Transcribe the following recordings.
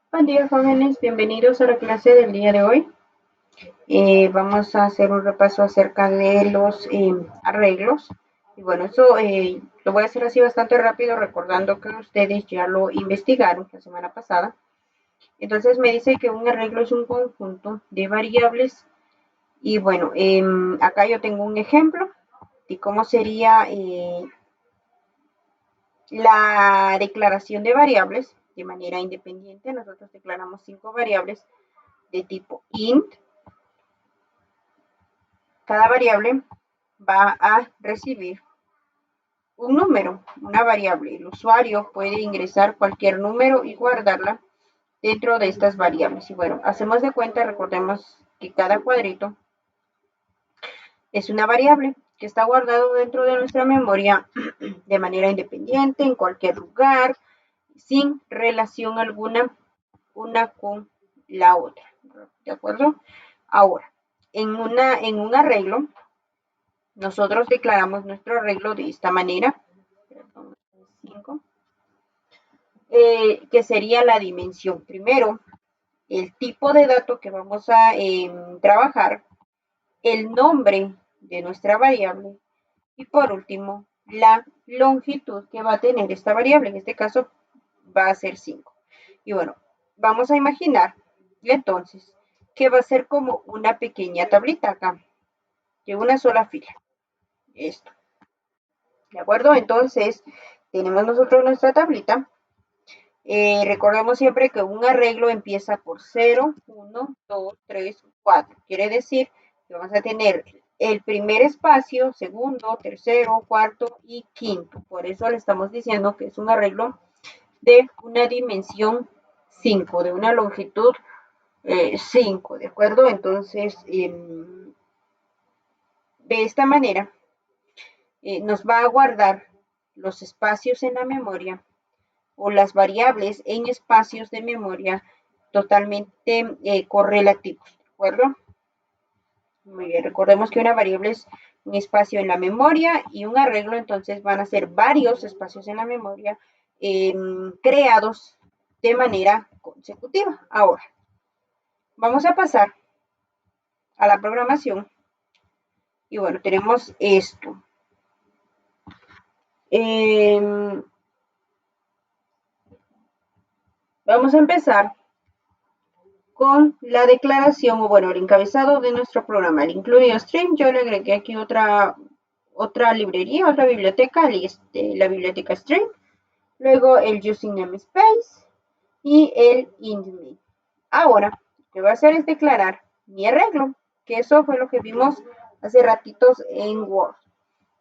Buen día, jóvenes. Bienvenidos a la clase del día de hoy. Vamos a hacer un repaso acerca de los arreglos. Y bueno, eso lo voy a hacer así bastante rápido, recordando que ustedes ya lo investigaron la semana pasada. Entonces me dice que un arreglo es un conjunto de variables. Y bueno, acá yo tengo un ejemplo de cómo sería la declaración de variables de manera independiente. Nosotros declaramos 5 variables de tipo int. Cada variable va a recibir un número, una variable. El usuario puede ingresar cualquier número y guardarla dentro de estas variables. Y bueno, hacemos de cuenta, recordemos que cada cuadrito es una variable que está guardado dentro de nuestra memoria de manera independiente, en cualquier lugar, sin relación alguna una con la otra. ¿De acuerdo? Ahora, en un arreglo, nosotros declaramos nuestro arreglo de esta manera, perdón, 5, que sería la dimensión. Primero, el tipo de dato que vamos a trabajar, el nombre de nuestra variable y por último, la longitud que va a tener esta variable. En este caso va a ser 5. Y bueno, vamos a imaginar entonces que va a ser como una pequeña tablita acá, de una sola fila. Esto. ¿De acuerdo? Entonces, tenemos nosotros nuestra tablita. Recordemos siempre que un arreglo empieza por 0, 1, 2, 3, 4. Quiere decir que vamos a tener el primer espacio, segundo, tercero, cuarto y quinto. Por eso le estamos diciendo que es un arreglo de una dimensión 5, de una longitud 5, ¿de acuerdo? Entonces, de esta manera, nos va a guardar los espacios en la memoria o las variables en espacios de memoria totalmente correlativos, ¿de acuerdo? Muy bien, recordemos que una variable es un espacio en la memoria y un arreglo entonces van a ser varios espacios en la memoria creados de manera consecutiva. Ahora, vamos a pasar a la programación y bueno, tenemos esto. Vamos a empezar con la declaración, o bueno, el encabezado de nuestro programa, el incluido stream. Yo le agregué aquí otra librería, otra biblioteca, la biblioteca stream, luego el using namespace y el int. Ahora, lo que voy a hacer es declarar mi arreglo, que eso fue lo que vimos hace ratitos en Word.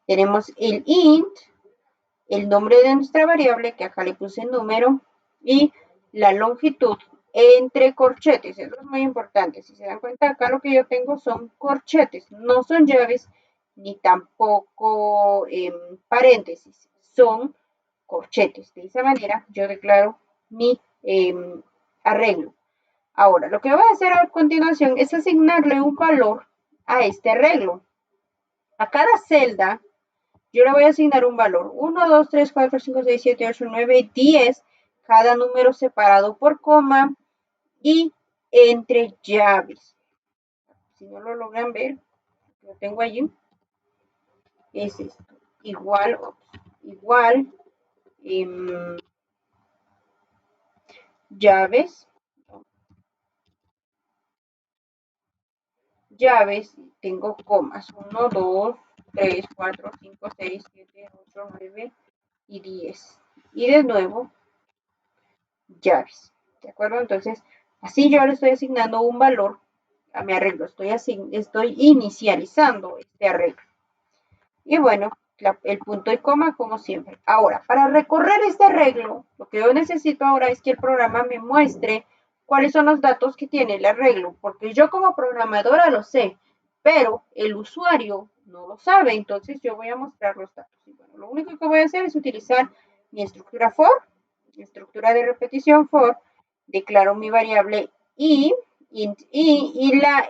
Tenemos el int, el nombre de nuestra variable, que acá le puse número, y la longitud entre corchetes. Eso es muy importante. Si se dan cuenta, acá lo que yo tengo son corchetes, no son llaves ni tampoco paréntesis, son corchetes. De esa manera yo declaro mi arreglo. Ahora, lo que voy a hacer a continuación es asignarle un valor a este arreglo. A cada celda yo le voy a asignar un valor. 1, 2, 3, 4, 5, 6, 7, 8, 9, 10. Cada número separado por coma y entre llaves. Si no lo logran ver, lo tengo allí. Es esto. Igual, igual, llaves, llaves, tengo comas. 1, 2, 3, 4, 5, 6, 7, 8, 9 y 10. Y de nuevo, llaves. ¿De acuerdo? Entonces, así yo le estoy asignando un valor a mi arreglo. Estoy inicializando este arreglo. Y bueno, el punto y coma como siempre. Ahora, para recorrer este arreglo, lo que yo necesito ahora es que el programa me muestre cuáles son los datos que tiene el arreglo, porque yo como programadora lo sé, pero el usuario no lo sabe, entonces yo voy a mostrar los datos. Y bueno, lo único que voy a hacer es utilizar mi estructura for, mi estructura de repetición for, declaro mi variable y la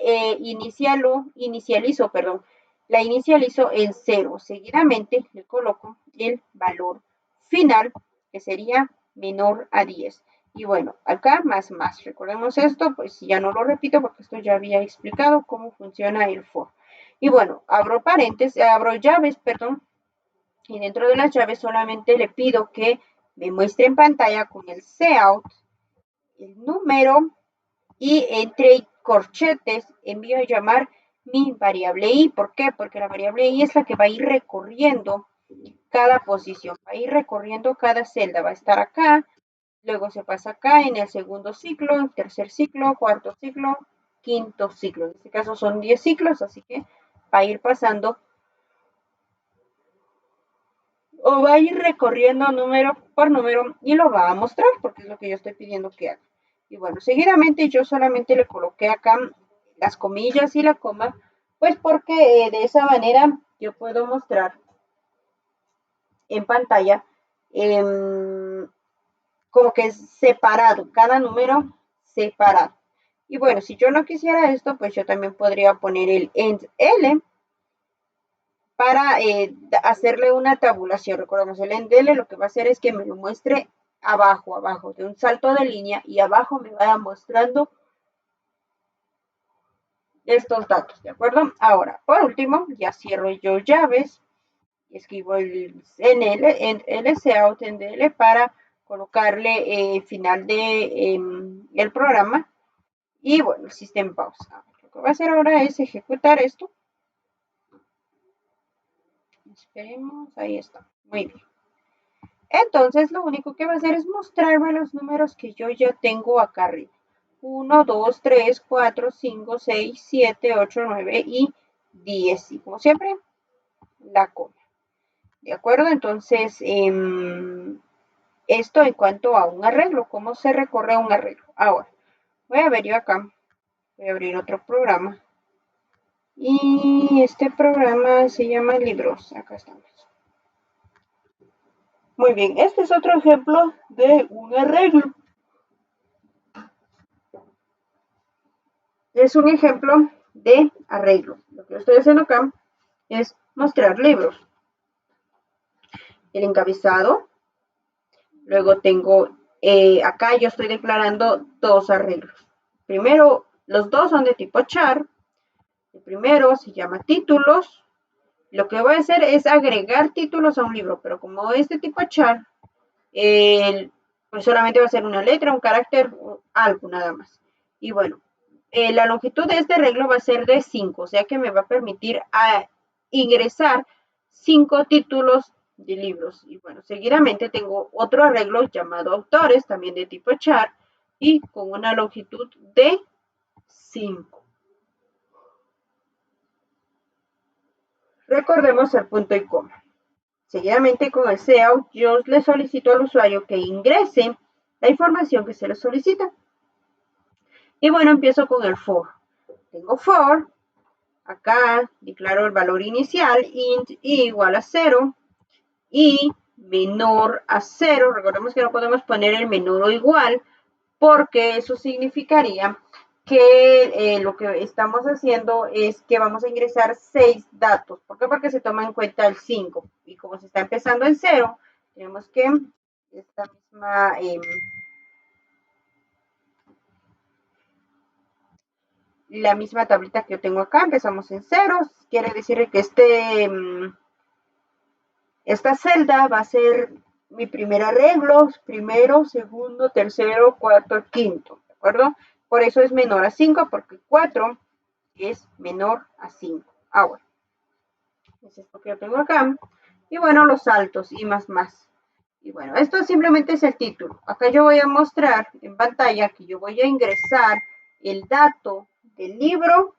inicializo, perdón, la inicializo en 0. Seguidamente le coloco el valor final, que sería menor a 10. Y bueno, acá más. Recordemos esto, pues ya no lo repito porque esto ya había explicado cómo funciona el for. Y bueno, abro paréntesis, abro llaves, perdón, y dentro de las llaves solamente le pido que me muestre en pantalla con el cout el número y entre corchetes envío a llamar mi variable i. ¿Por qué? Porque la variable i es la que va a ir recorriendo cada posición, va a ir recorriendo cada celda, va a estar acá, luego se pasa acá en el segundo ciclo, en tercer ciclo, cuarto ciclo, quinto ciclo. En este caso son 10 ciclos, así que va a ir pasando o va a ir recorriendo número por número y lo va a mostrar porque es lo que yo estoy pidiendo que haga. Y bueno, seguidamente yo solamente le coloqué acá las comillas y la coma, pues porque de esa manera yo puedo mostrar en pantalla como que es separado, cada número separado. Y bueno, si yo no quisiera esto, pues yo también podría poner el end L para hacerle una tabulación. Recordemos, el end L lo que va a hacer es que me lo muestre abajo, de un salto de línea y abajo me vaya mostrando estos datos, ¿de acuerdo? Ahora, por último, ya cierro yo llaves, escribo el NL, en LCout en DL para colocarle final de el programa y bueno, el sistema pausa. Lo que voy a hacer ahora es ejecutar esto. Esperemos, ahí está, muy bien. Entonces lo único que va a hacer es mostrarme los números que yo ya tengo acá arriba. 1, 2, 3, 4, 5, 6, 7, 8, 9 y 10. Y como siempre, la coma. ¿De acuerdo? Entonces, esto en cuanto a un arreglo, cómo se recorre un arreglo. Ahora, voy a ver yo acá, voy a abrir otro programa. Y este programa se llama Libros. Acá estamos. Muy bien, este es otro ejemplo de un arreglo. Es un ejemplo de arreglo. Lo que estoy haciendo acá es mostrar libros. El encabezado. Luego tengo, acá yo estoy declarando dos arreglos. Primero, los dos son de tipo char. El primero se llama títulos. Lo que voy a hacer es agregar títulos a un libro, pero como es de tipo char, pues solamente va a ser una letra, un carácter, algo nada más. Y bueno, la longitud de este arreglo va a ser de 5, o sea que me va a permitir ingresar 5 títulos de libros. Y bueno, seguidamente tengo otro arreglo llamado autores, también de tipo char, y con una longitud de 5. Recordemos el punto y coma. Seguidamente con el cout, yo le solicito al usuario que ingrese la información que se le solicita. Y bueno, empiezo con el for. Tengo for, acá declaro el valor inicial, int i igual a 0 y menor a 0. Recordemos que no podemos poner el menor o igual porque eso significaría que lo que estamos haciendo es que vamos a ingresar 6 datos. ¿Por qué? Porque se toma en cuenta el 5. Y como se está empezando en 0, tenemos que esta misma la misma tablita que yo tengo acá, empezamos en 0, quiere decir que esta celda va a ser mi primer arreglo, primero, segundo, tercero, cuarto, quinto, ¿de acuerdo? Por eso es menor a 5, porque 4 es menor a 5. Ahora, es esto que yo tengo acá. Y bueno, los saltos y más. Y bueno, esto simplemente es el título. Acá yo voy a mostrar en pantalla que yo voy a ingresar el dato del libro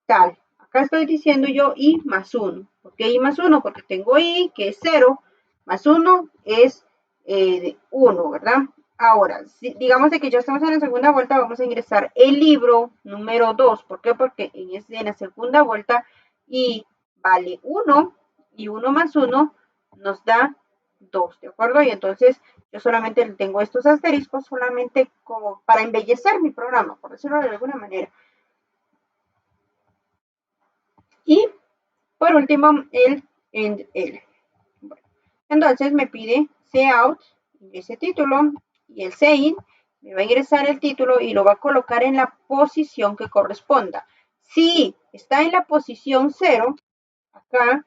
tal. Acá estoy diciendo yo i más 1. ¿Por qué i más 1? Porque tengo i, que es 0, más 1 es 1, ¿verdad? Ahora, si, digamos de que ya estamos en la segunda vuelta, vamos a ingresar el libro número 2. ¿Por qué? Porque en la segunda vuelta i vale 1 y 1 más 1 nos da 2, ¿de acuerdo? Y entonces yo solamente tengo estos asteriscos solamente como para embellecer mi programa, por decirlo de alguna manera. Y por último, el end L. Bueno, entonces me pide cout, ese título, y el sein, me va a ingresar el título y lo va a colocar en la posición que corresponda. Si está en la posición 0, acá,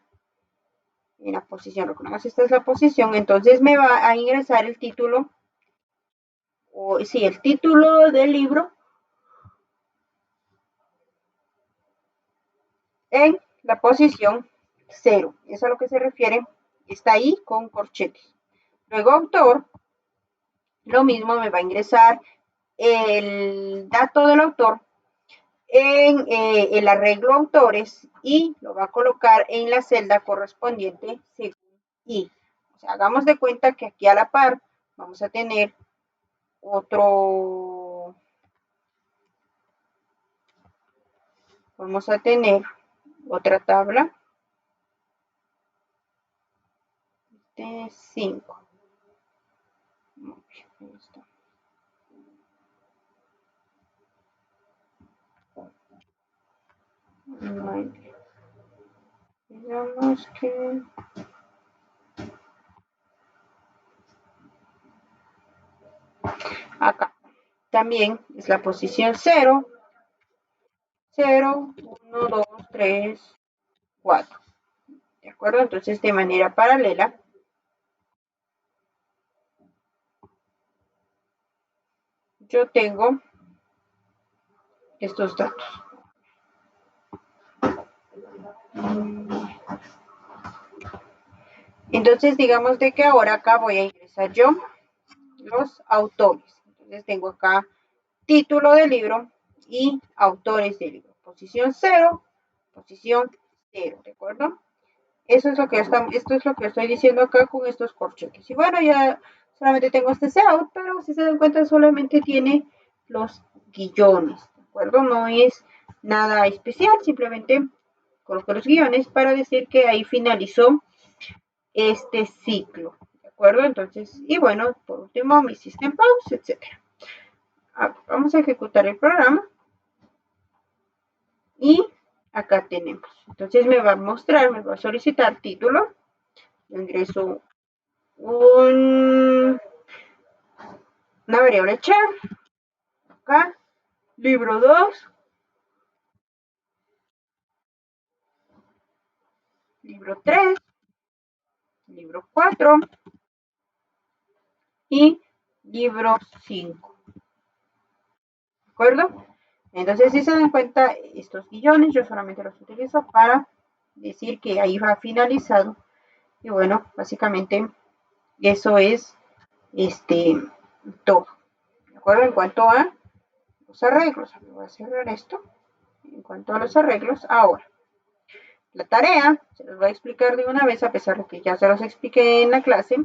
en la posición, recordemos esta es la posición, entonces me va a ingresar el título, o sí, el título del libro en la posición 0. Eso es a lo que se refiere, está ahí con corchetes. Luego autor, lo mismo me va a ingresar el dato del autor en el arreglo autores y lo va a colocar en la celda correspondiente según I. O sea, hagamos de cuenta que aquí a la par vamos a tener otra tabla de 5. Digamos que acá también es la posición 0, 0, 1, 2, 3, 4. ¿De acuerdo? Entonces, de manera paralela, yo tengo estos datos. Entonces, digamos de que ahora acá voy a ingresar yo los autores. Entonces, tengo acá título del libro y autores del libro. Posición 0, posición 0, ¿de acuerdo? Eso es lo que esto es lo que estoy diciendo acá con estos corchetes. Y bueno, ya solamente tengo este layout, pero si se dan cuenta solamente tiene los guiones, ¿de acuerdo? No es nada especial, simplemente coloco los guiones para decir que ahí finalizó este ciclo, ¿de acuerdo? Entonces, y bueno, por último, mi system pause, etc. Vamos a ejecutar el programa y acá tenemos. Entonces me va a mostrar, me va a solicitar título. Yo ingreso una variable char, acá, libro 2, libro 3, libro 4 y libro 5. ¿De acuerdo? Entonces, si se dan cuenta, estos guiones yo solamente los utilizo para decir que ahí va finalizado. Y bueno, básicamente eso es todo. ¿De acuerdo? En cuanto a los arreglos, voy a cerrar esto. En cuanto a los arreglos, ahora, la tarea, se los voy a explicar de una vez, a pesar de que ya se los expliqué en la clase.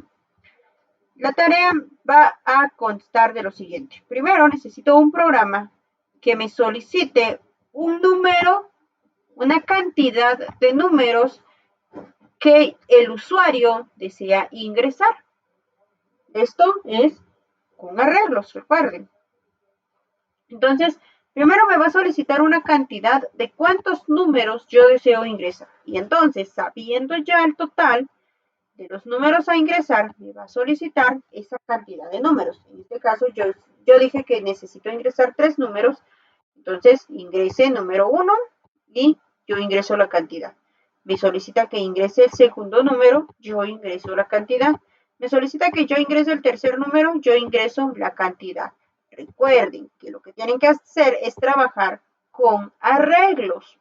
La tarea va a constar de lo siguiente. Primero, necesito un programa que me solicite un número, una cantidad de números que el usuario desea ingresar. Esto es con arreglos, recuerden. Entonces, primero me va a solicitar una cantidad de cuántos números yo deseo ingresar. Y entonces, sabiendo ya el total de los números a ingresar, me va a solicitar esa cantidad de números. En este caso, yo dije que necesito ingresar 3 números. Entonces, ingrese número 1 y yo ingreso la cantidad. Me solicita que ingrese el segundo número, yo ingreso la cantidad. Me solicita que yo ingrese el tercer número, yo ingreso la cantidad. Recuerden que lo que tienen que hacer es trabajar con arreglos.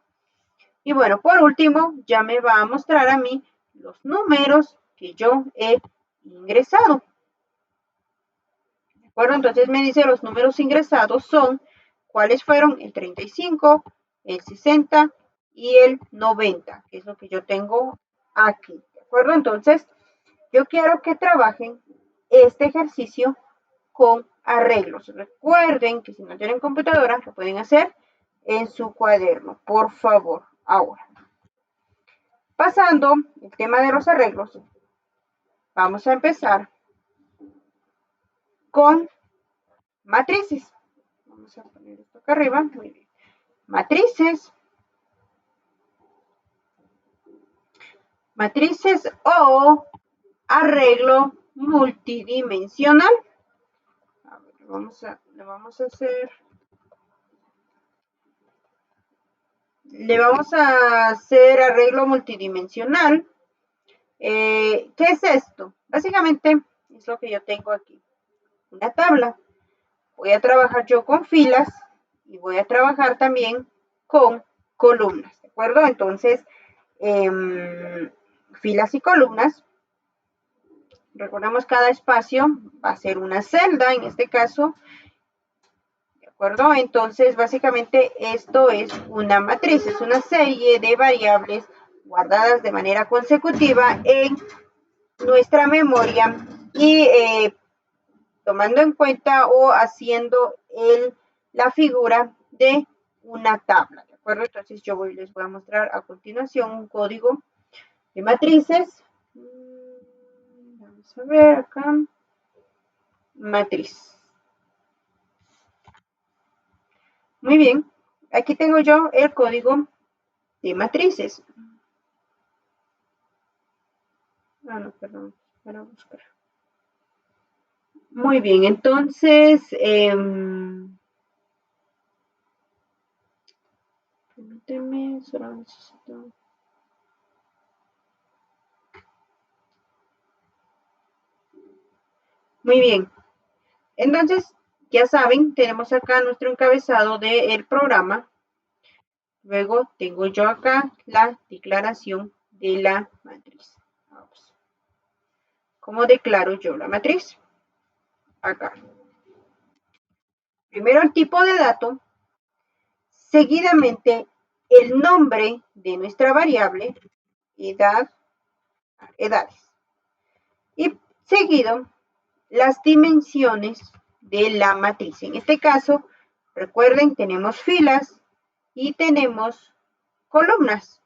Y bueno, por último, ya me va a mostrar a mí los números que yo he ingresado. ¿De acuerdo? Entonces me dice los números ingresados son, ¿cuáles fueron? El 35, el 60 y el 90, que es lo que yo tengo aquí. ¿De acuerdo? Entonces, yo quiero que trabajen este ejercicio con arreglos. Recuerden que si no tienen computadora, lo pueden hacer en su cuaderno, por favor. Ahora, pasando el tema de los arreglos, vamos a empezar con matrices. Vamos a poner esto acá arriba. Muy bien. Matrices. Matrices o arreglo multidimensional. Le vamos a hacer arreglo multidimensional. ¿Qué es esto? Básicamente es lo que yo tengo aquí. Una tabla. Voy a trabajar yo con filas y voy a trabajar también con columnas, ¿de acuerdo? Entonces, filas y columnas. Recordemos, cada espacio va a ser una celda, en este caso, ¿de acuerdo? Entonces, básicamente esto es una matriz, es una serie de variables guardadas de manera consecutiva en nuestra memoria y tomando en cuenta o haciendo la figura de una tabla, ¿de acuerdo? Entonces yo les voy a mostrar a continuación un código de matrices. Vamos a ver acá. Matriz. Muy bien. Aquí tengo yo el código de matrices. Ah, no, perdón. Para buscar. Muy bien, entonces, permíteme, solo necesito. Muy bien. Entonces, ya saben, tenemos acá nuestro encabezado del programa. Luego tengo yo acá la declaración de la matriz. Vamos. ¿Cómo declaro yo la matriz? Acá. Primero el tipo de dato, seguidamente el nombre de nuestra variable, edades. Y seguido las dimensiones de la matriz. En este caso, recuerden, tenemos filas y tenemos columnas.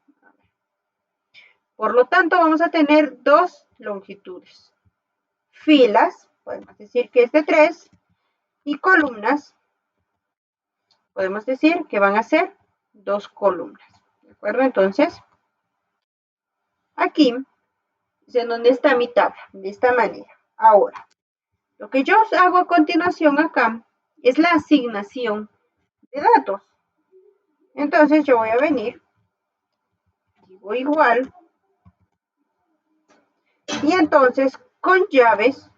Por lo tanto, vamos a tener dos longitudes. Filas, podemos decir que es de 3, y columnas, podemos decir que van a ser 2 columnas. ¿De acuerdo? Entonces, aquí es en donde está mi tabla, de esta manera. Ahora, lo que yo hago a continuación acá es la asignación de datos. Entonces, yo voy a venir, digo igual, y entonces con llaves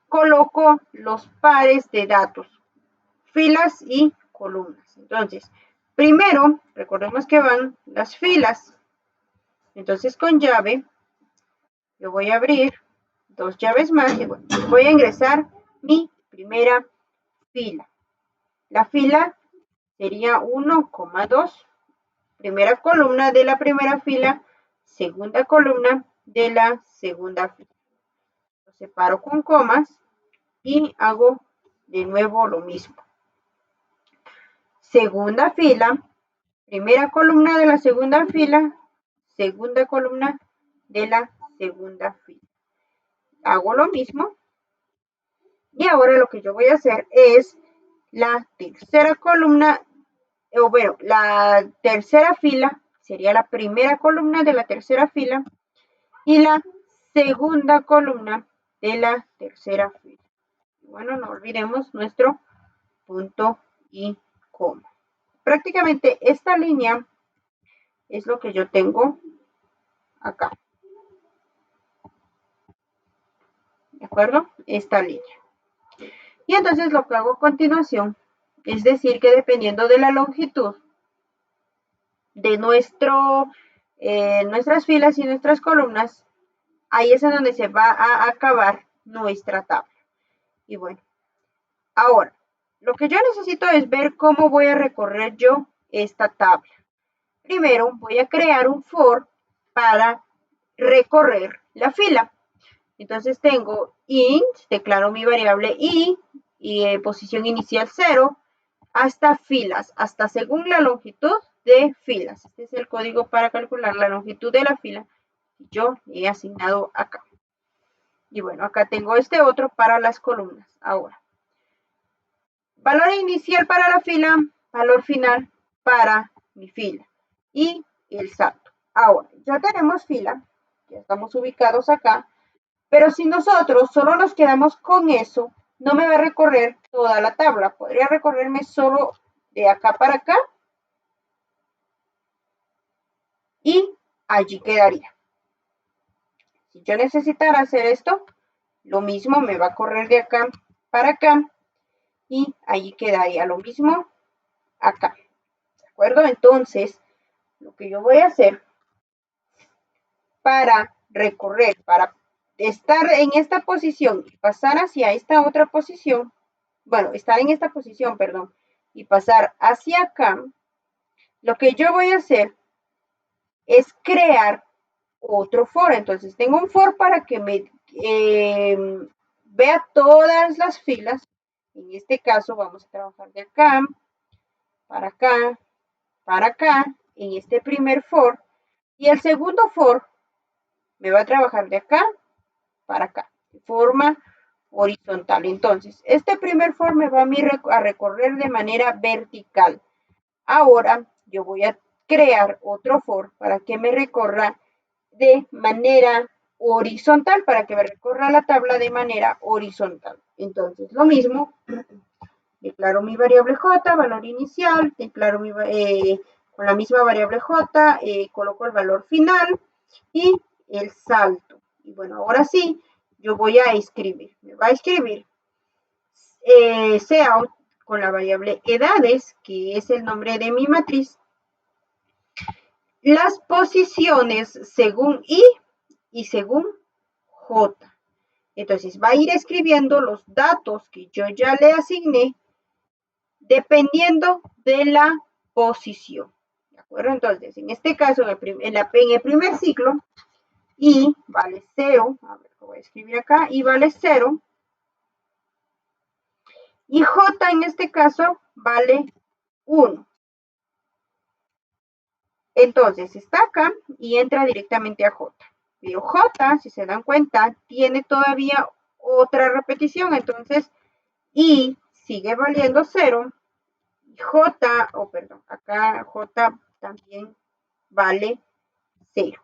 coloco los pares de datos, filas y columnas. Entonces, primero, recordemos que van las filas. Entonces, con llave, yo voy a abrir 2 llaves más y voy a ingresar mi primera fila. La fila sería 1,2. Primera columna de la primera fila, segunda columna de la segunda fila. Lo separo con comas y hago de nuevo lo mismo. Segunda fila, primera columna de la segunda fila, segunda columna de la segunda fila. Hago lo mismo. Y ahora lo que yo voy a hacer es la tercera columna, o bueno, la tercera fila sería la primera columna de la tercera fila y la segunda columna de la tercera fila. Bueno, no olvidemos nuestro punto y coma. Prácticamente esta línea es lo que yo tengo acá. ¿De acuerdo? Esta línea. Y entonces lo que hago a continuación es decir que dependiendo de la longitud de nuestras filas y nuestras columnas, ahí es en donde se va a acabar nuestra tabla. Y bueno, ahora, lo que yo necesito es ver cómo voy a recorrer yo esta tabla. Primero voy a crear un for para recorrer la fila. Entonces tengo int, declaro mi variable i, y posición inicial 0, hasta filas, hasta según la longitud de filas. Este es el código para calcular la longitud de la fila que yo he asignado acá. Y bueno, acá tengo este otro para las columnas. Ahora, valor inicial para la fila, valor final para mi fila y el salto. Ahora, ya tenemos fila, ya estamos ubicados acá, pero si nosotros solo nos quedamos con eso, no me va a recorrer toda la tabla. Podría recorrerme solo de acá para acá y allí quedaría. Si yo necesitara hacer esto, lo mismo me va a correr de acá para acá y allí quedaría lo mismo acá. ¿De acuerdo? Entonces, lo que yo voy a hacer para recorrer, para estar en esta posición y pasar hacia esta otra posición, bueno, estar en esta posición, perdón, y pasar hacia acá, lo que yo voy a hacer es crear otro for. Entonces tengo un for para que me vea todas las filas. En este caso vamos a trabajar de acá, para acá, para acá, en este primer for. Y el segundo for me va a trabajar de acá para acá, de forma horizontal. Entonces, este primer for me va a recorrer de manera vertical. Ahora yo voy a crear otro for para que me recorra de manera horizontal, para que me recorra la tabla de manera horizontal. Entonces, lo mismo, declaro mi variable j, valor inicial, declaro con la misma variable j, coloco el valor final y el salto. Y bueno, ahora sí, yo voy a escribir, me va a escribir cout con la variable edades, que es el nombre de mi matriz, las posiciones según i y según j. Entonces va a ir escribiendo los datos que yo ya le asigné dependiendo de la posición. ¿De acuerdo? Entonces, en este caso, en el primer ciclo, i vale 0, a ver, lo voy a escribir acá, i vale 0, y j en este caso vale 1. Entonces está acá y entra directamente a j. Pero j, si se dan cuenta, tiene todavía otra repetición. Entonces, i sigue valiendo 0. Y j, perdón, acá j también vale 0.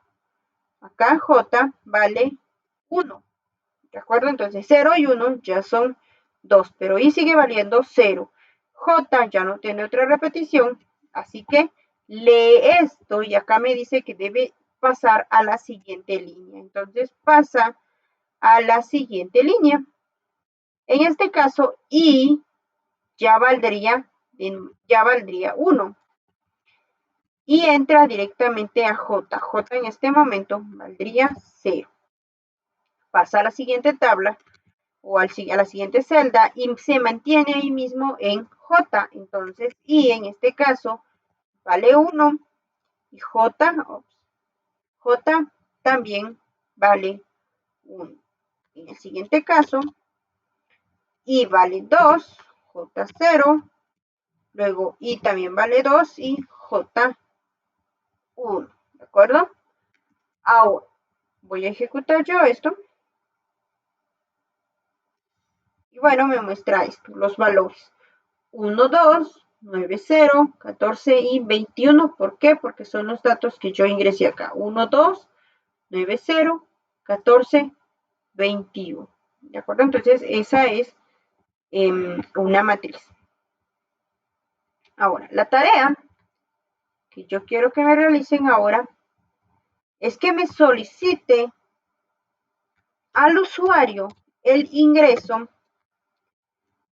Acá j vale 1. ¿De acuerdo? Entonces 0 y 1 ya son 2, pero i sigue valiendo 0. J ya no tiene otra repetición, así que lee esto y acá me dice que debe pasar a la siguiente línea. Entonces pasa a la siguiente línea. En este caso, i ya valdría 1 y entra directamente a j. J en este momento valdría 0. Pasa a la siguiente tabla o a la siguiente celda y se mantiene ahí mismo en j. Entonces, i en este caso vale 1 y j también vale 1. En el siguiente caso, i vale 2, j 0, luego i también vale 2 y j 1. ¿De acuerdo? Ahora, voy a ejecutar yo esto. Y bueno, me muestra esto, los valores. 1, 2, 9, 0, 14 y 21. ¿Por qué? Porque son los datos que yo ingresé acá. 1, 2, 9, 0, 14, 21. ¿De acuerdo? Entonces, esa es una matriz. Ahora, la tarea que yo quiero que me realicen ahora es que me solicite al usuario el ingreso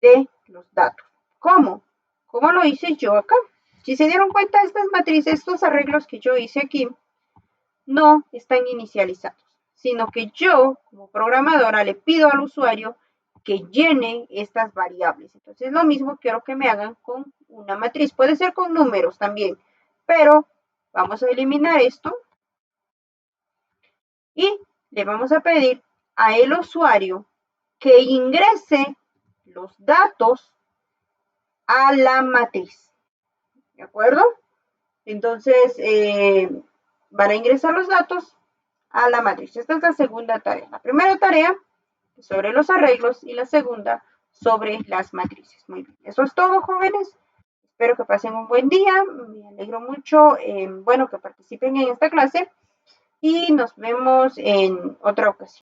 de los datos. ¿Cómo? ¿Cómo lo hice yo acá? Si se dieron cuenta, estas matrices, estos arreglos que yo hice aquí, no están inicializados, sino que yo, como programadora, le pido al usuario que llene estas variables. Entonces, lo mismo quiero que me hagan con una matriz. Puede ser con números también, pero vamos a eliminar esto y le vamos a pedir a el usuario que ingrese los datos a la matriz. ¿De acuerdo? Entonces, van a ingresar los datos a la matriz. Esta es la segunda tarea. La primera tarea sobre los arreglos y la segunda sobre las matrices. Muy bien. Eso es todo, jóvenes. Espero que pasen un buen día. Me alegro mucho, bueno, que participen en esta clase y nos vemos en otra ocasión.